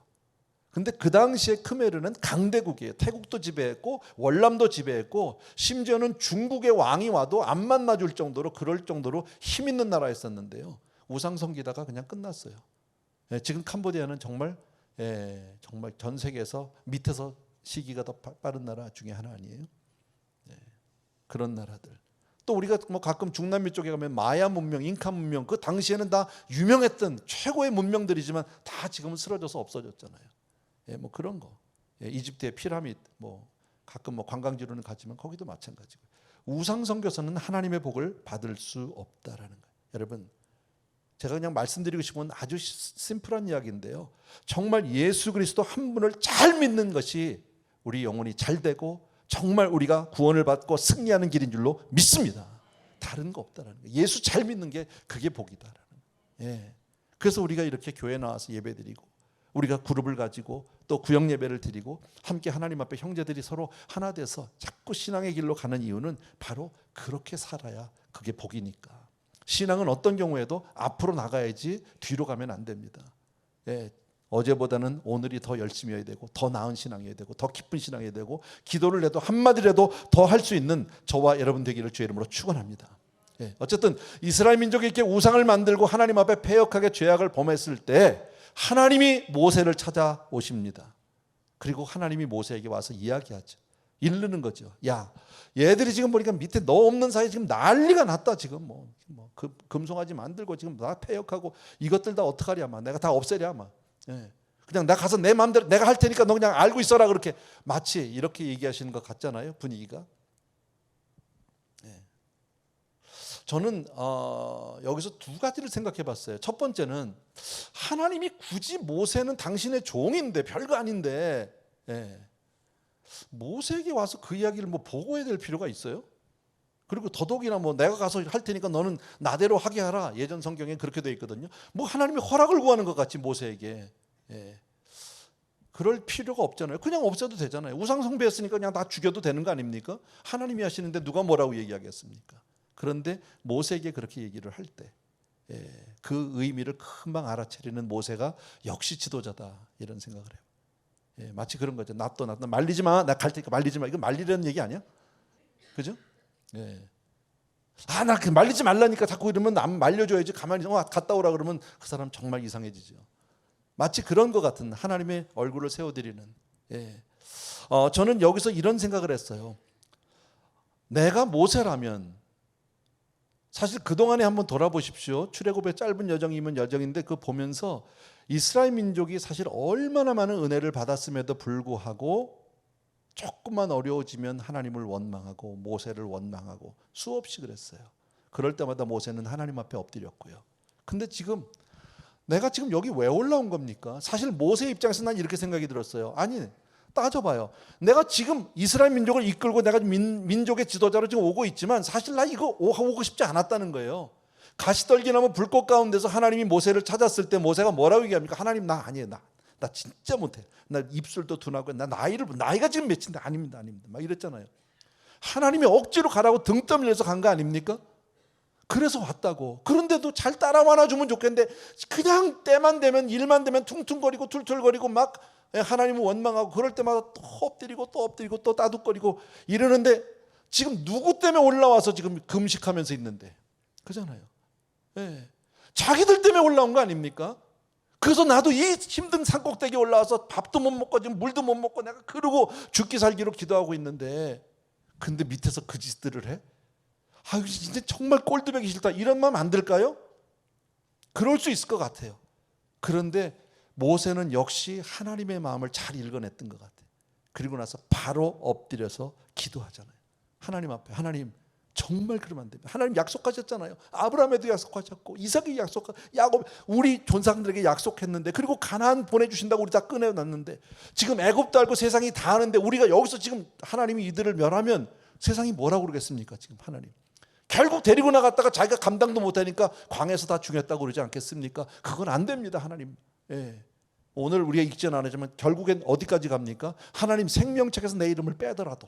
근데 그 당시에 크메르는 강대국이에요. 태국도 지배했고 월남도 지배했고 심지어는 중국의 왕이 와도 안 만나줄 정도로, 그럴 정도로 힘 있는 나라였었는데요. 우상 섬기다가 그냥 끝났어요. 지금 캄보디아는 정말 전 세계에서 밑에서 시기가 더 빠른 나라 중에 하나 아니에요? 그런 나라들. 또 우리가 뭐 가끔 중남미 쪽에 가면 마야 문명, 잉카 문명, 그 당시에는 다 유명했던 최고의 문명들이지만 다 지금은 쓰러져서 없어졌잖아요. 뭐 그런 거. 이집트의 피라미드, 뭐 가끔 뭐 관광지로는 갔지만 거기도 마찬가지고. 우상 선교사는 하나님의 복을 받을 수 없다라는 거예요. 여러분, 제가 그냥 말씀드리고 싶은 아주 심플한 이야기인데요. 정말 예수 그리스도 한 분을 잘 믿는 것이 우리 영혼이 잘 되고 정말 우리가 구원을 받고 승리하는 길인 줄로 믿습니다. 다른 거 없다라는 거예요. 예수 잘 믿는 게 그게 복이다라는 거예요. 그래서 우리가 이렇게 교회 나와서 예배드리고, 우리가 그룹을 가지고 또 구역 예배를 드리고 함께 하나님 앞에 형제들이 서로 하나 돼서 자꾸 신앙의 길로 가는 이유는 바로 그렇게 살아야 그게 복이니까. 신앙은 어떤 경우에도 앞으로 나가야지 뒤로 가면 안 됩니다. 어제보다는 오늘이 더 열심히 해야 되고, 더 나은 신앙이어야 되고, 더 깊은 신앙이어야 되고, 기도를 해도 한마디라도 더 할 수 있는 저와 여러분 되기를 주의 이름으로 축원합니다. 어쨌든 이스라엘 민족이 이렇게 우상을 만들고 하나님 앞에 패역하게 죄악을 범했을 때 하나님이 모세를 찾아오십니다. 그리고 하나님이 모세에게 와서 이야기하죠. 이르는 거죠. 야, 얘들이 지금 보니까 밑에 너 없는 사이에 지금 난리가 났다. 지금 뭐 금송아지 만들고 지금 다 패역하고 이것들 다 어떡하랴, 막 내가 다 없애랴, 막. 그냥 나 가서 내 마음대로 내가 할 테니까 너 그냥 알고 있어라, 그렇게 마치 이렇게 얘기하시는 것 같잖아요, 분위기가. 저는 여기서 두 가지를 생각해 봤어요. 첫 번째는 하나님이 굳이 모세는 당신의 종인데 별거 아닌데 모세에게 와서 그 이야기를 뭐 보고해야 될 필요가 있어요? 그리고 더더욱이나 뭐 내가 가서 할 테니까 너는 나대로 하게 하라. 예전 성경에 그렇게 되어 있거든요. 뭐 하나님이 허락을 구하는 것 같지 모세에게. 그럴 필요가 없잖아요. 그냥 없애도 되잖아요. 우상 숭배했으니까 그냥 다 죽여도 되는 거 아닙니까? 하나님이 하시는데 누가 뭐라고 얘기하겠습니까? 그런데 모세에게 그렇게 얘기를 할 때 그 의미를 금방 알아차리는 모세가 역시 지도자다 이런 생각을 해요. 마치 그런 거죠. 놔둬 말리지 마. 나 갈 테니까 말리지 마. 이거 말리라는 얘기 아니야? 그죠? 나 말리지 말라니까 자꾸 이러면 안 말려줘야지. 가만히 갔다 오라 그러면 그 사람 정말 이상해지죠. 마치 그런 것 같은 하나님의 얼굴을 세워드리는. 저는 여기서 이런 생각을 했어요. 내가 모세라면 사실 그동안에 한번 돌아보십시오. 출애굽의 짧은 여정이면 여정인데 그 보면서 이스라엘 민족이 사실 얼마나 많은 은혜를 받았음에도 불구하고 조금만 어려워지면 하나님을 원망하고 모세를 원망하고 수없이 그랬어요. 그럴 때마다 모세는 하나님 앞에 엎드렸고요. 근데 지금 내가 지금 여기 왜 올라온 겁니까? 사실 모세 입장에서 난 이렇게 생각이 들었어요. 아니 따져봐요. 내가 지금 이스라엘 민족을 이끌고 내가 민족의 지도자로 지금 오고 있지만 사실 나 이거 오고 싶지 않았다는 거예요. 가시떨기나무 불꽃 가운데서 하나님이 모세를 찾았을 때 모세가 뭐라고 얘기합니까? 하나님 나 아니에요. 나 진짜 못해. 나 입술도 둔하고 나 나이가 지금 몇인데 아닙니다. 막 이랬잖아요. 하나님이 억지로 가라고 등 떠밀려서 간 거 아닙니까? 그래서 왔다고. 그런데도 잘 따라와 주면 좋겠는데 그냥 때만 되면 일만 되면 퉁퉁거리고 툴툴거리고 막 하나님을 원망하고 그럴 때마다 또 엎드리고 또 엎드리고 또 따둑거리고 이러는데 지금 누구 때문에 올라와서 지금 금식하면서 있는데 그잖아요. 자기들 때문에 올라온 거 아닙니까? 그래서 나도 이 힘든 산꼭대기에 올라와서 밥도 못 먹고 지금 물도 못 먹고 내가 그러고 죽기 살기로 기도하고 있는데 근데 밑에서 그 짓들을 해? 진짜 정말 꼴드보기 싫다 이런 마음 안 들까요? 그럴 수 있을 것 같아요. 그런데 모세는 역시 하나님의 마음을 잘 읽어냈던 것 같아요. 그리고 나서 바로 엎드려서 기도하잖아요. 하나님 앞에 하나님 정말 그러면 안 됩니다. 하나님 약속하셨잖아요. 아브라함에도 약속하셨고 이삭이 야곱 우리 조상들에게 약속했는데 그리고 가나안 보내주신다고 우리 다 꺼내놨는데 지금 애굽도 알고 세상이 다 아는데 우리가 여기서 지금 하나님이 이들을 멸하면 세상이 뭐라고 그러겠습니까? 지금 하나님 결국 데리고 나갔다가 자기가 감당도 못하니까 광에서 다 죽였다고 그러지 않겠습니까? 그건 안 됩니다. 하나님. 오늘 우리가 읽지는 않았지만 결국엔 어디까지 갑니까? 하나님 생명책에서 내 이름을 빼더라도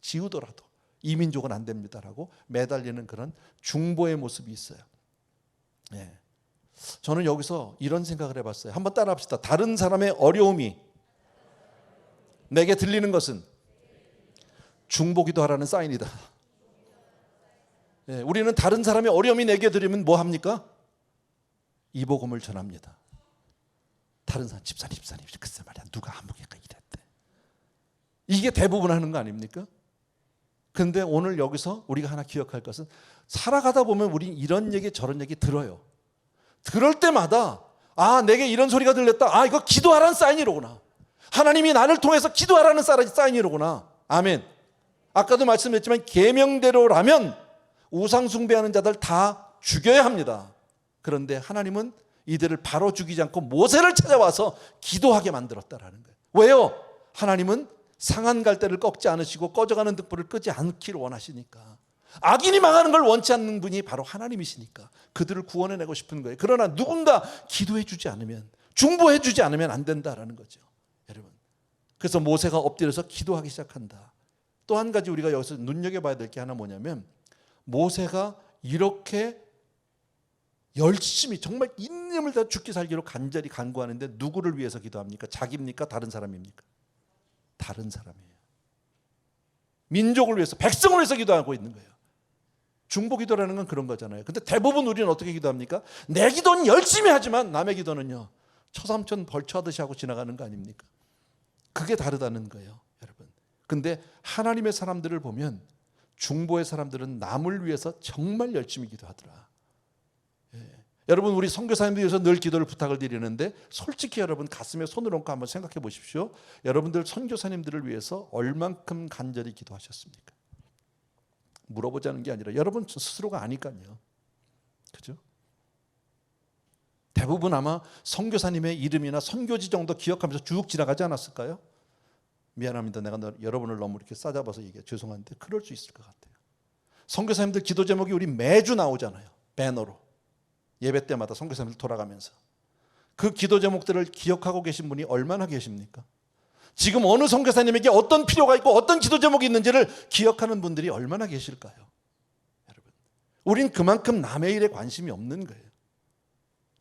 지우더라도 이 민족은 안 됩니다라고 매달리는 그런 중보의 모습이 있어요. 저는 여기서 이런 생각을 해봤어요. 한번 따라합시다. 다른 사람의 어려움이 내게 들리는 것은 중보기도 하라는 사인이다. 우리는 다른 사람의 어려움이 내게 들리면 뭐 합니까? 이 복음을 전합니다. 다른 사람 집사님 글쎄 말이야 누가 아무개가 이랬대. 이게 대부분 하는 거 아닙니까? 그런데 오늘 여기서 우리가 하나 기억할 것은 살아가다 보면 우린 이런 얘기 저런 얘기 들어요. 그럴 때마다 내게 이런 소리가 들렸다. 이거 기도하라는 사인이로구나. 하나님이 나를 통해서 기도하라는 사인이로구나. 아멘. 아까도 말씀했지만 계명대로라면 우상 숭배하는 자들 다 죽여야 합니다. 그런데 하나님은 이들을 바로 죽이지 않고 모세를 찾아와서 기도하게 만들었다라는 거예요. 왜요? 하나님은 상한 갈대를 꺾지 않으시고 꺼져가는 등불을 끄지 않기를 원하시니까. 악인이 망하는 걸 원치 않는 분이 바로 하나님이시니까 그들을 구원해내고 싶은 거예요. 그러나 누군가 기도해주지 않으면 중보해주지 않으면 안 된다라는 거죠. 여러분. 그래서 모세가 엎드려서 기도하기 시작한다. 또 한 가지 우리가 여기서 눈여겨봐야 될 게 하나 뭐냐면 모세가 이렇게 열심히 정말 인념을 다 죽기 살기로 간절히 간구하는데 누구를 위해서 기도합니까? 자기입니까? 다른 사람입니까? 다른 사람이에요. 민족을 위해서 백성을 위해서 기도하고 있는 거예요. 중보기도라는 건 그런 거잖아요. 근데 대부분 우리는 어떻게 기도합니까? 내 기도는 열심히 하지만 남의 기도는요 초삼천 벌초하듯이 하고 지나가는 거 아닙니까? 그게 다르다는 거예요, 여러분. 근데 하나님의 사람들을 보면 중보의 사람들은 남을 위해서 정말 열심히 기도하더라. 여러분 우리 선교사님들 위해서 늘 기도를 부탁을 드리는데 솔직히 여러분 가슴에 손을 얹고 한번 생각해 보십시오. 여러분들 선교사님들을 위해서 얼만큼 간절히 기도하셨습니까? 물어보자는 게 아니라 여러분 스스로가 아니까요. 그죠? 대부분 아마 선교사님의 이름이나 선교지 정도 기억하면서 쭉 지나가지 않았을까요? 미안합니다. 내가 여러분을 너무 이렇게 싸잡아서 얘기해 죄송한데 그럴 수 있을 것 같아요. 선교사님들 기도 제목이 우리 매주 나오잖아요. 배너로 예배 때마다 선교사님들 돌아가면서 그 기도 제목들을 기억하고 계신 분이 얼마나 계십니까? 지금 어느 선교사님에게 어떤 필요가 있고 어떤 기도 제목이 있는지를 기억하는 분들이 얼마나 계실까요? 여러분, 우린 그만큼 남의 일에 관심이 없는 거예요.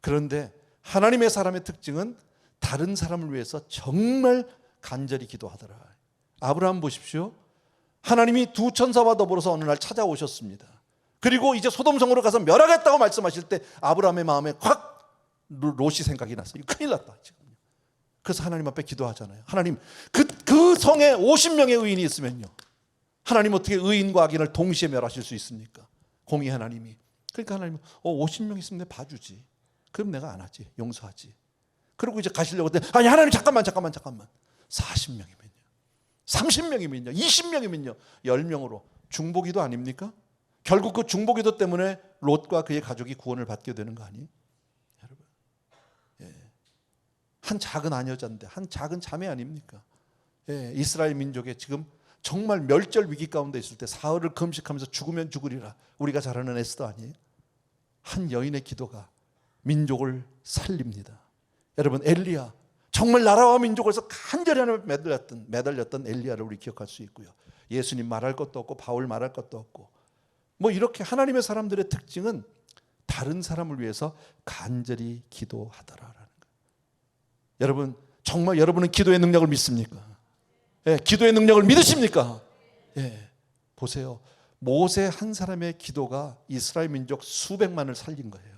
그런데 하나님의 사람의 특징은 다른 사람을 위해서 정말 간절히 기도하더라. 아브라함 보십시오. 하나님이 두 천사와 더불어서 어느 날 찾아오셨습니다. 그리고 이제 소돔성으로 가서 멸하겠다고 말씀하실 때 아브라함의 마음에 확 롯이 생각이 났어요. 큰일 났다 지금. 그래서 하나님 앞에 기도하잖아요. 하나님, 그 성에 50명의 의인이 있으면요, 하나님 어떻게 의인과 악인을 동시에 멸하실 수 있습니까? 공의 하나님이. 그러니까 하나님은 50명 있으면 내가 봐주지. 그럼 내가 안 하지. 용서하지. 그리고 이제 가시려고 했더니 아니 하나님 잠깐만 40명이면요, 30명이면요, 20명이면요, 10명으로 중보기도 아닙니까? 결국 그 중보기도 때문에 롯과 그의 가족이 구원을 받게 되는 거 아니에요? 여러분, 한 작은 아녀자인데 한 작은 자매 아닙니까? 이스라엘 민족의 지금 정말 멸절 위기 가운데 있을 때 사흘을 금식하면서 죽으면 죽으리라 우리가 잘 아는 에스더 아니에요? 한 여인의 기도가 민족을 살립니다. 여러분, 엘리야, 정말 나라와 민족에서 간절히 하나님에 매달렸던 엘리야를 우리 기억할 수 있고요. 예수님 말할 것도 없고 바울 말할 것도 없고 뭐 이렇게 하나님의 사람들의 특징은 다른 사람을 위해서 간절히 기도하더라라는 거예요. 여러분, 정말 여러분은 기도의 능력을 믿습니까? 기도의 능력을 믿으십니까? 보세요. 모세 한 사람의 기도가 이스라엘 민족 수백만을 살린 거예요.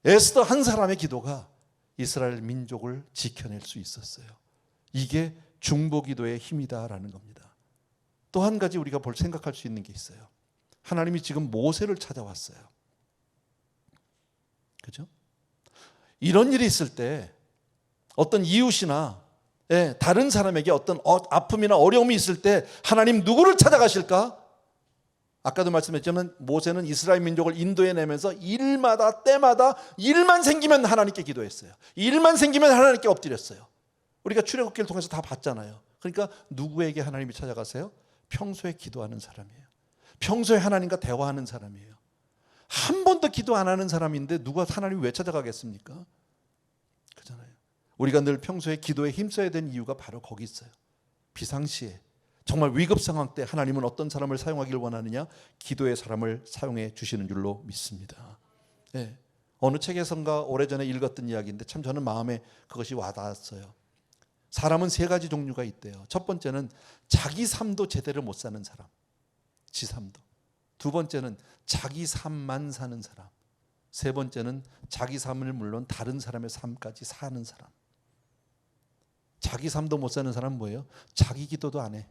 에스더 한 사람의 기도가 이스라엘 민족을 지켜낼 수 있었어요. 이게 중보기도의 힘이다라는 겁니다. 또 한 가지 우리가 생각할 수 있는 게 있어요. 하나님이 지금 모세를 찾아왔어요. 그죠? 이런 일이 있을 때 어떤 이웃이나 다른 사람에게 어떤 아픔이나 어려움이 있을 때 하나님 누구를 찾아가실까? 아까도 말씀했지만 모세는 이스라엘 민족을 인도해내면서 일마다 때마다 일만 생기면 하나님께 기도했어요. 일만 생기면 하나님께 엎드렸어요. 우리가 출애굽기를 통해서 다 봤잖아요. 그러니까 누구에게 하나님이 찾아가세요? 평소에 기도하는 사람이에요. 평소에 하나님과 대화하는 사람이에요. 한 번도 기도 안 하는 사람인데 누가 하나님을 왜 찾아가겠습니까? 그렇잖아요. 우리가 늘 평소에 기도에 힘써야 되는 이유가 바로 거기 있어요. 비상시에 정말 위급 상황 때 하나님은 어떤 사람을 사용하기를 원하느냐? 기도의 사람을 사용해 주시는 줄로 믿습니다. 어느 책에선가 오래전에 읽었던 이야기인데 참 저는 마음에 그것이 와닿았어요. 사람은 세 가지 종류가 있대요. 첫 번째는 자기 삶도 제대로 못 사는 사람, 지 삶도. 두 번째는 자기 삶만 사는 사람. 세 번째는 자기 삶을 물론 다른 사람의 삶까지 사는 사람. 자기 삶도 못 사는 사람은 뭐예요? 자기 기도도 안 해.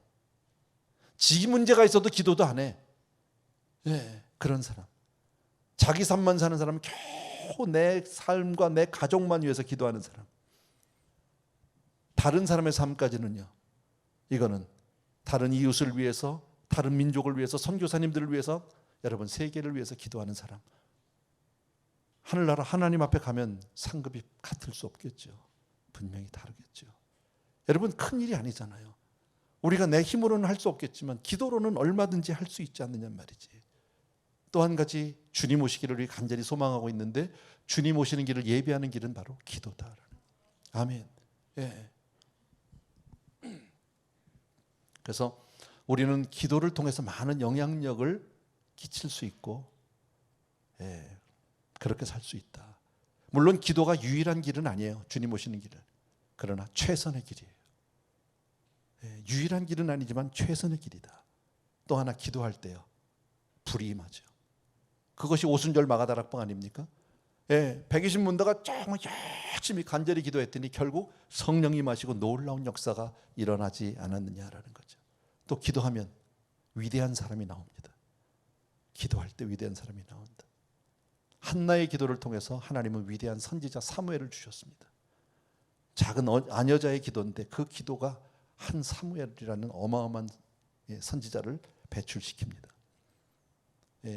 지 문제가 있어도 기도도 안 해. 그런 사람. 자기 삶만 사는 사람은 겨우 내 삶과 내 가족만 위해서 기도하는 사람. 다른 사람의 삶까지는요, 이거는 다른 이웃을 위해서, 다른 민족을 위해서, 선교사님들을 위해서, 여러분 세계를 위해서 기도하는 사람. 하늘나라 하나님 앞에 가면 상급이 같을 수 없겠죠. 분명히 다르겠죠. 여러분, 큰 일이 아니잖아요. 우리가 내 힘으로는 할 수 없겠지만 기도로는 얼마든지 할 수 있지 않느냐 말이지. 또 한 가지, 주님 오시기를 우리 간절히 소망하고 있는데 주님 오시는 길을 예비하는 길은 바로 기도다. 아멘. 그래서 우리는 기도를 통해서 많은 영향력을 끼칠 수 있고 그렇게 살 수 있다. 물론 기도가 유일한 길은 아니에요. 주님 오시는 길은. 그러나 최선의 길이에요. 유일한 길은 아니지만 최선의 길이다. 또 하나, 기도할 때요, 불이 임하죠. 그것이 오순절 마가다락방 아닙니까? 120문도가 정말 열심히 간절히 기도했더니 결국 성령이 임하시고 놀라운 역사가 일어나지 않았느냐라는 거죠. 또 기도하면 위대한 사람이 나옵니다. 기도할 때 위대한 사람이 나온다. 한나의 기도를 통해서 하나님은 위대한 선지자 사무엘을 주셨습니다. 작은 아녀자의 기도인데 그 기도가 한 사무엘이라는 어마어마한 선지자를 배출시킵니다.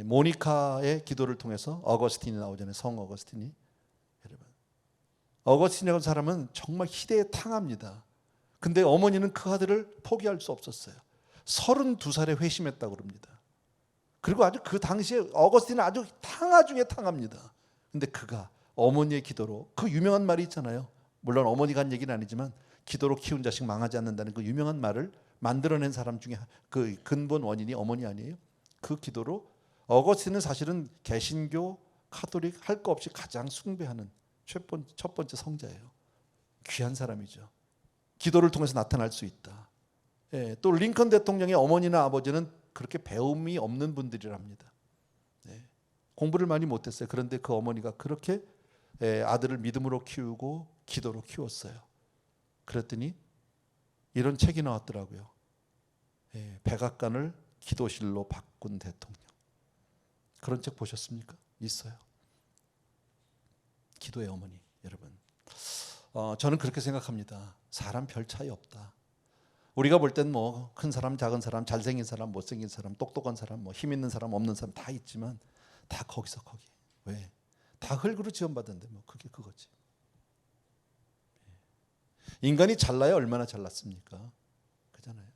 모니카의 기도를 통해서 어거스틴이 나오잖아요. 성 어거스틴이. 여러분, 어거스틴이라는 사람은 정말 희대에 탕합니다. 근데 어머니는 그 아들을 포기할 수 없었어요. 32살에 회심했다고 그럽니다. 그리고 아주 그 당시에 어거스틴은 아주 탕하 중에 탕합니다. 근데 그가 어머니의 기도로, 그 유명한 말이 있잖아요. 물론 어머니가 한 얘기는 아니지만 기도로 키운 자식 망하지 않는다는 그 유명한 말을 만들어낸 사람 중에 그 근본 원인이 어머니 아니에요? 그 기도로 어거스틴은 사실은 개신교, 카톨릭 할 거 없이 가장 숭배하는 첫 번째 성자예요. 귀한 사람이죠. 기도를 통해서 나타날 수 있다. 또 링컨 대통령의 어머니나 아버지는 그렇게 배움이 없는 분들이랍니다. 공부를 많이 못했어요. 그런데 그 어머니가 그렇게 아들을 믿음으로 키우고 기도로 키웠어요. 그랬더니 이런 책이 나왔더라고요. 백악관을 기도실로 바꾼 대통령. 그런 책 보셨습니까? 있어요. 기도의 어머니. 여러분, 저는 그렇게 생각합니다. 사람 별 차이 없다. 우리가 볼 땐 뭐 큰 사람, 작은 사람, 잘생긴 사람, 못생긴 사람, 똑똑한 사람, 뭐 힘 있는 사람, 없는 사람 다 있지만 다 거기서 거기. 왜? 다 흙으로 지원받은데 뭐 그게 그거지. 인간이 잘나야 얼마나 잘났습니까? 그잖아요.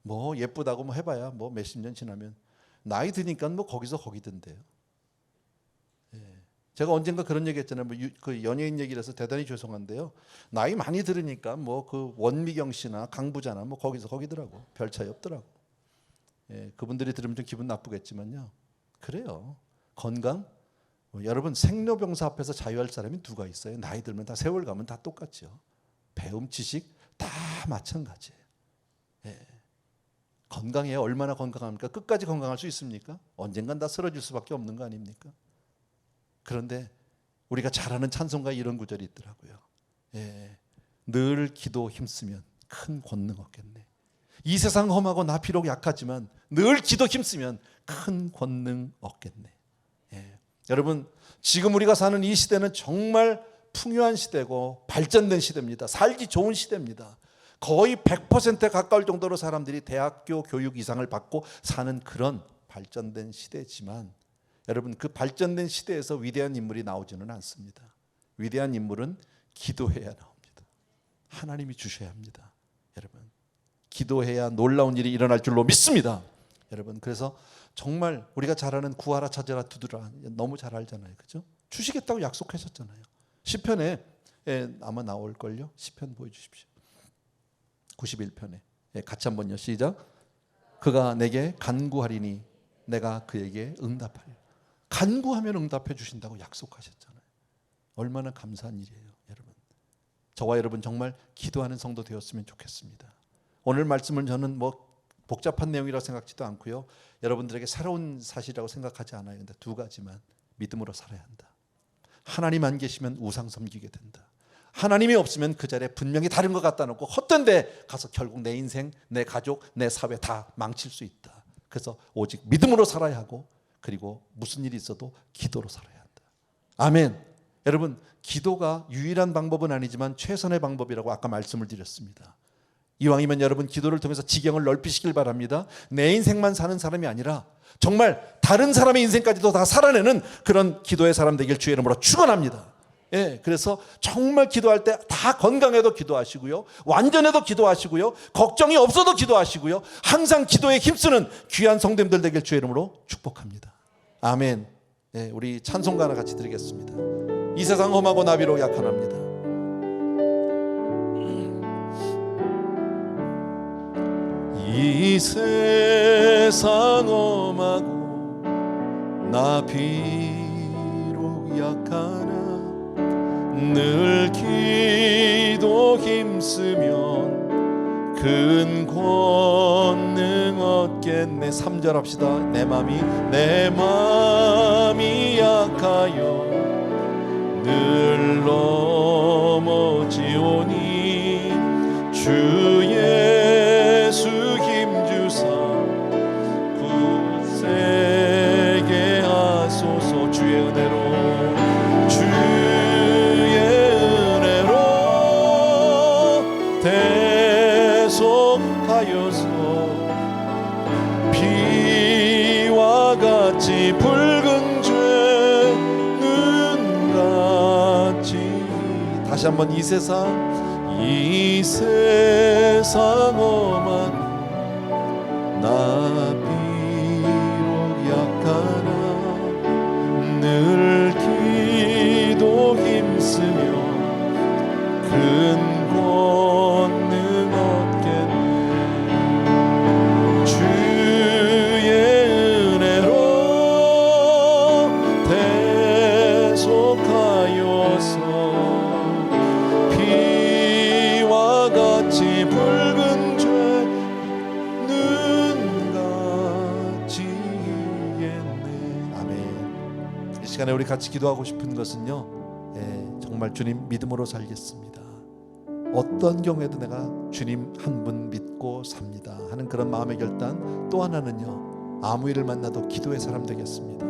뭐 예쁘다고 뭐 해봐야 뭐 몇십 년 지나면 나이 드니까 뭐 거기서 거기던데요. 제가 언젠가 그런 얘기 했잖아요. 그 연예인 얘기라서 대단히 죄송한데요. 나이 많이 들으니까 뭐 그 원미경 씨나 강부자나 뭐 거기서 거기더라고. 별 차이 없더라고. 그분들이 들으면 좀 기분 나쁘겠지만요. 그래요. 건강. 여러분, 생로병사 앞에서 자유할 사람이 누가 있어요? 나이 들면 다 세월 가면 다 똑같죠. 배움, 지식 다 마찬가지예요. 건강해야 얼마나 건강합니까? 끝까지 건강할 수 있습니까? 언젠간 다 쓰러질 수밖에 없는 거 아닙니까? 그런데 우리가 잘 아는 찬송가에 이런 구절이 있더라고요. 늘 기도 힘쓰면 큰 권능 얻겠네. 이 세상 험하고 나 비록 약하지만 늘 기도 힘쓰면 큰 권능 얻겠네. 여러분, 지금 우리가 사는 이 시대는 정말 풍요한 시대고 발전된 시대입니다. 살기 좋은 시대입니다. 거의 100%에 가까울 정도로 사람들이 대학교 교육 이상을 받고 사는 그런 발전된 시대지만 여러분, 그 발전된 시대에서 위대한 인물이 나오지는 않습니다. 위대한 인물은 기도해야 나옵니다. 하나님이 주셔야 합니다. 여러분, 기도해야 놀라운 일이 일어날 줄로 믿습니다. 여러분, 그래서 정말 우리가 잘 아는 구하라 찾으라 두드라 너무 잘 알잖아요. 그죠? 주시겠다고 약속하셨잖아요. 시편에 아마 나올걸요. 시편 보여주십시오. 91편에 같이 한번요. 시작. 그가 내게 간구하리니 내가 그에게 응답하리라. 간구하면 응답해 주신다고 약속하셨잖아요. 얼마나 감사한 일이에요. 여러분, 저와 여러분 정말 기도하는 성도 되었으면 좋겠습니다. 오늘 말씀은 저는 뭐 복잡한 내용이라고 생각지도 않고요. 여러분들에게 새로운 사실이라고 생각하지 않아요. 근데 두 가지만 믿음으로 살아야 한다. 하나님 안 계시면 우상 섬기게 된다. 하나님이 없으면 그 자리에 분명히 다른 것 갖다 놓고 헛된 데 가서 결국 내 인생, 내 가족, 내 사회 다 망칠 수 있다. 그래서 오직 믿음으로 살아야 하고 그리고 무슨 일이 있어도 기도로 살아야 한다. 아멘. 여러분, 기도가 유일한 방법은 아니지만 최선의 방법이라고 아까 말씀을 드렸습니다. 이왕이면 여러분 기도를 통해서 지경을 넓히시길 바랍니다. 내 인생만 사는 사람이 아니라 정말 다른 사람의 인생까지도 다 살아내는 그런 기도의 사람 되길 주의 이름으로 축원합니다. 그래서 정말 기도할 때 다 건강해도 기도하시고요, 완전해도 기도하시고요, 걱정이 없어도 기도하시고요, 항상 기도에 힘쓰는 귀한 성도님들 되길 주의 이름으로 축복합니다. 아멘. 우리 찬송가 하나 같이 드리겠습니다. 이 세상 험하고 나비로 약하나입니다. 이 세상 험하고 나비로 약하나 늘 기도 힘쓰면 큰 권능 얻겠네. 3절 합시다. 내 맘이 약하여 늘 넘어지오니 주 예수 힘주사 굳세게 하소서. 주의 은혜로 대속하여서 같이 붉은 죄는 같이. 다시 한번 이 세상 험한 나 비록 약하나 늘 기도 힘쓰며 큰 권능 얻겠네. 주의 은혜로 대속하여서 피와 같이 붉은 죄는 같이겠네. 아멘. 이 시간에 우리 같이 기도하고 싶은 것은요, 정말 주님 믿음으로 살겠습니다. 어떤 경우에도 내가 주님 한 분 믿고 삽니다 하는 그런 마음의 결단. 또 하나는요, 아무 일을 만나도 기도의 사람 되겠습니다.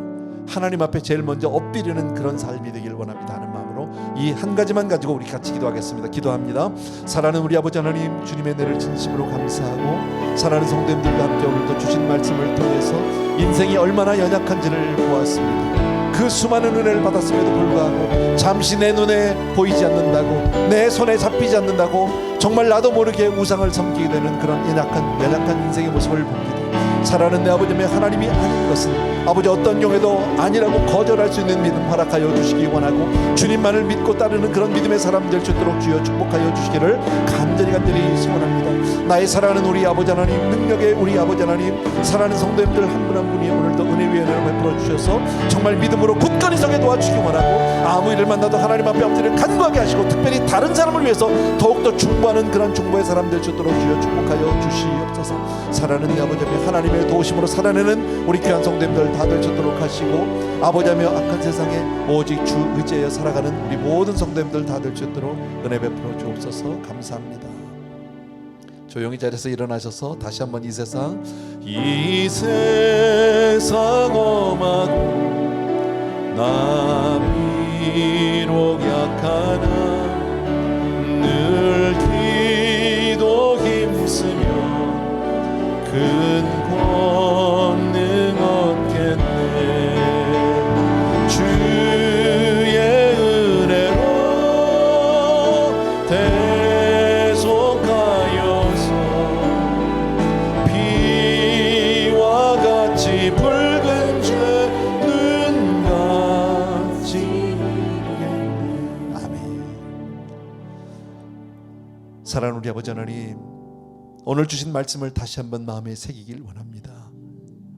하나님 앞에 제일 먼저 엎드리는 그런 삶이 되길 원합니다 하는 마음으로 이 한 가지만 가지고 우리 같이 기도하겠습니다. 기도합니다. 사랑하는 우리 아버지 하나님, 주님의 은혜를 진심으로 감사하고 사랑하는 성도님들과 함께 오늘도 주신 말씀을 통해서 인생이 얼마나 연약한지를 보았습니다. 그 수많은 은혜를 받았음에도 불구하고 잠시 내 눈에 보이지 않는다고, 내 손에 잡히지 않는다고 정말 나도 모르게 우상을 섬기게 되는 그런 연약한 인생의 모습을 봅니다. 사랑하는 내 아버지의 하나님이 아닌 것은 아버지 어떤 경우에도 아니라고 거절할 수 있는 믿음 허락하여 주시기 원하고, 주님만을 믿고 따르는 그런 믿음의 사람 될 수 있도록 주여 축복하여 주시기를 간절히 소원합니다. 나의 사랑하는 우리 아버지 하나님, 능력의 우리 아버지 하나님, 사랑하는 성도님들 한 분 한 분이 오늘도 은혜 위에 은혜를 베풀어 주셔서 정말 믿음으로 굳건히 서게 도와주시기 원하고, 아무 일을 만나도 하나님 앞에 엎드려 간구하게 하시고, 특별히 다른 사람을 위해서 더욱더 중보하는 그런 중보의 사람 될 수 있도록 주여 축복하여 주시옵소서. 사랑하는 내 아버지 하나님의 도우심으로 살아내는 우리 귀한 성도님들 다 될 수 있도록 하시고, 아버지며 악한 세상에 오직 주 의지하여 살아가는 우리 모든 성도님들 다 될 수 있도록 은혜 베풀어 주옵소서. 감사합니다. 조용히 자리에서 일어나셔서 다시 한번 이 세상 험하고 나 비록 약하나 늘 기도 힘쓰며 큰 권능 얻겠네. 주의 은혜로 대속하여서 피와 같이 붉은 죄는 같이겠네. 아멘. 사랑하는 우리 아버지 하나님, 오늘 주신 말씀을 다시 한번 마음에 새기길 원합니다.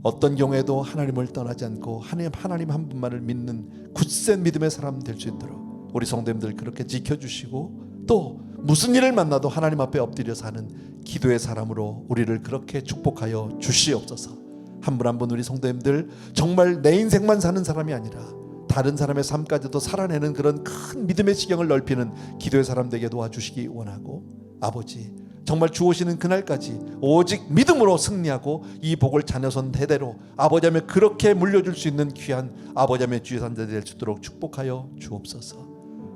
어떤 경우에도 하나님을 떠나지 않고 하나님 한 분만을 믿는 굳센 믿음의 사람 될 수 있도록 우리 성도님들 그렇게 지켜주시고, 또 무슨 일을 만나도 하나님 앞에 엎드려 사는 기도의 사람으로 우리를 그렇게 축복하여 주시옵소서. 한 분 한 분 우리 성도님들 정말 내 인생만 사는 사람이 아니라 다른 사람의 삶까지도 살아내는 그런 큰 믿음의 지경을 넓히는 기도의 사람 되게 도와주시기 원하고, 아버지 정말 주오시는 그날까지 오직 믿음으로 승리하고 이 복을 자녀손 대대로 아버지며 그렇게 물려줄 수 있는 귀한 아버지의 주산자 될 수 있도록 축복하여 주옵소서.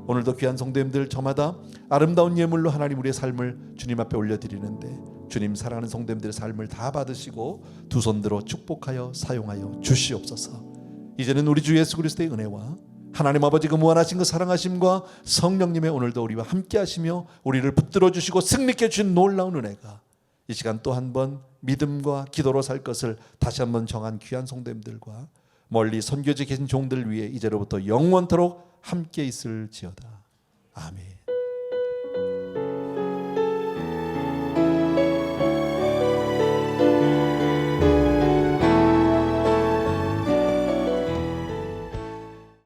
오늘도 귀한 성도님들 저마다 아름다운 예물로 하나님 우리의 삶을 주님 앞에 올려드리는데, 주님 사랑하는 성도님들의 삶을 다 받으시고 두 손들어 축복하여 사용하여 주시옵소서. 이제는 우리 주 예수 그리스도의 은혜와 하나님 아버지 그 무한하신 그 사랑하심과 성령님의 오늘도 우리와 함께 하시며 우리를 붙들어 주시고 승리케 주신 놀라운 은혜가 이 시간 또 한 번 믿음과 기도로 살 것을 다시 한번 정한 귀한 성도님들과 멀리 선교지에 계신 종들 위해 이제로부터 영원토록 함께 있을지어다. 아멘.